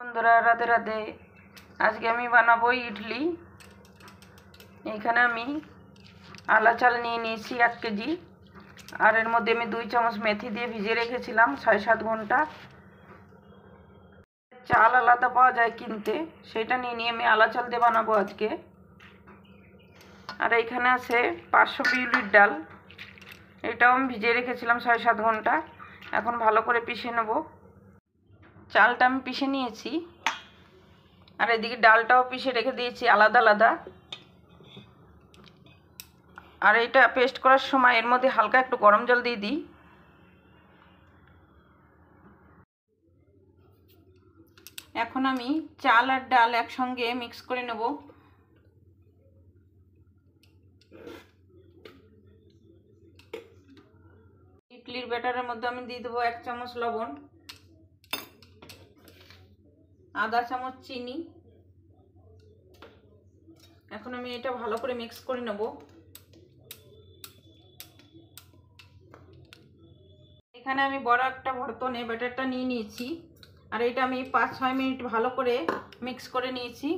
বন্ধুরা, রাধে রাধে। আজকে আমি বানাবো ইডলি। এখানে আমি আলা চাল নিয়ে নিয়েছি 1 কেজি, আর এর মধ্যে আমি 2 চামচ মেথি দিয়ে ভিজিয়ে রেখেছিলাম 6-7 ঘন্টা। চাল আলাদা পাওয়া যায় কিনতে, সেটা নিয়ে আমি আলা চাল দিয়ে বানাবো আজকে। আর এইখানে আছে 500 বিউলির ডাল, এটাও আমি ভিজিয়ে রেখেছিলাম 6-7 ঘন্টা। এখন ভালো করে পিষে নেব। চালটা আমি পিষে নিয়েছি, আর এদিকে ডালটাও পিষে রেখে দিয়েছি আলাদা আলাদা। আর এটা পেস্ট করার সময় এর মধ্যে হালকা একটু গরম জল দিয়ে দিই। এখন আমি চাল আর ডাল একসঙ্গে মিক্স করে নেব। ইডলির ব্যাটারের মধ্যে আমি দিয়ে দেবো 1 চামচ লবণ, আধা চামচ চিনি। এখন আমি এটা ভালো করে মিক্স করে নেব। এখানে আমি বড় একটা বর্তনে ব্যাটারটা নিয়ে নিয়েছি, আর এটা আমি 5-6 মিনিট ভালো করে মিক্স করে নিয়েছি।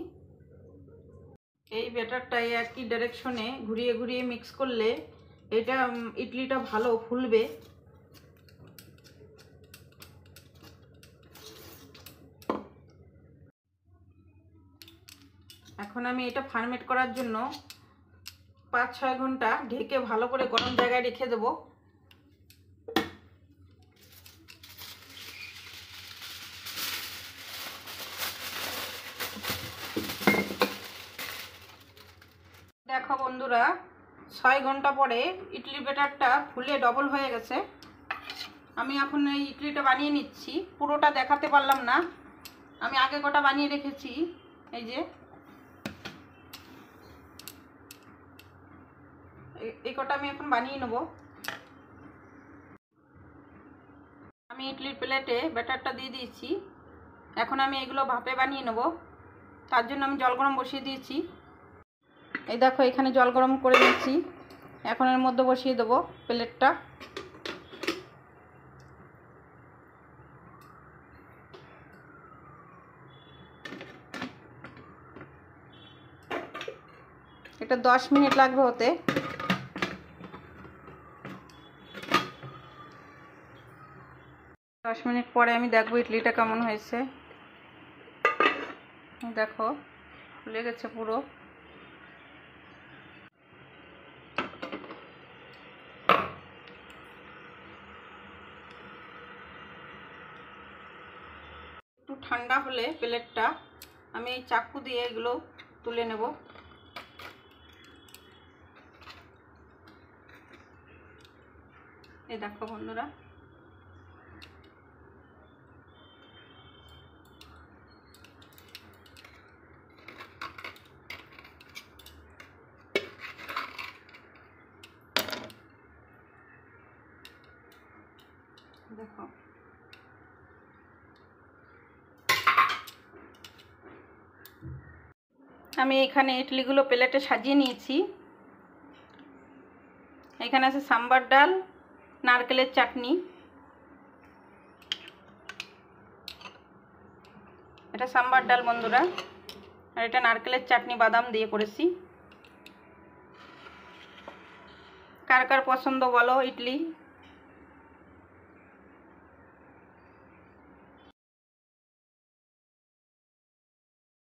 এই ব্যাটারটা একই ডাইরেকশনে ঘুরিয়ে ঘুরিয়ে মিক্স করলে এটা ইডলিটা ভালো ফুলবে। এখন আমি এটা ফার্মেন্ট করার জন্য 5-6 ঘন্টা ঢেকে ভালো করে গরম জায়গায় রেখে দেব। দেখো বন্ধুরা, 6 ঘন্টা পরে ইডলি ব্যাটারটা ফুলে ডবল হয়ে গেছে। আমি এখন এই ইডলিটা বানিয়ে নিচ্ছি। পুরোটা দেখাতে পারলাম না, আমি আগে কটা বানিয়ে রেখেছি। এই যে এই কটা আমি এখন বানিয়ে নেব। আমি ইডলির প্লেটে ব্যাটারটা দিয়ে দিয়েছি। এখন আমি এগুলো ভাপে বানিয়ে নেব। তার জন্য আমি জল গরম বসিয়ে দিয়েছি। এই দেখো, এখানে জল গরম করে নিয়েছি। এখন এর মধ্যে বসিয়ে দেবো প্লেটটা। এটা 10 মিনিট লাগবে হতে। 10 মিনিট পরে আমি দেখবো ইডলিটা কেমন হয়েছে। দেখো, ফুলে গেছে পুরো। একটু ঠান্ডা হলে প্লেটটা আমি এই চাকু দিয়ে এগুলো তুলে নেব। এই দেখো বন্ধুরা, দেখো আমি এখানে ইডলিগুলো প্লেটে সাজিয়ে নিয়েছি। এখানে আছে সাম্বার ডাল, নারকেলের চাটনি। এটা সাম্বার ডাল বন্ধুরা, আর এটা নারকেলের চাটনি বাদাম দিয়ে করেছি। কার কার পছন্দ বলো ইডলি।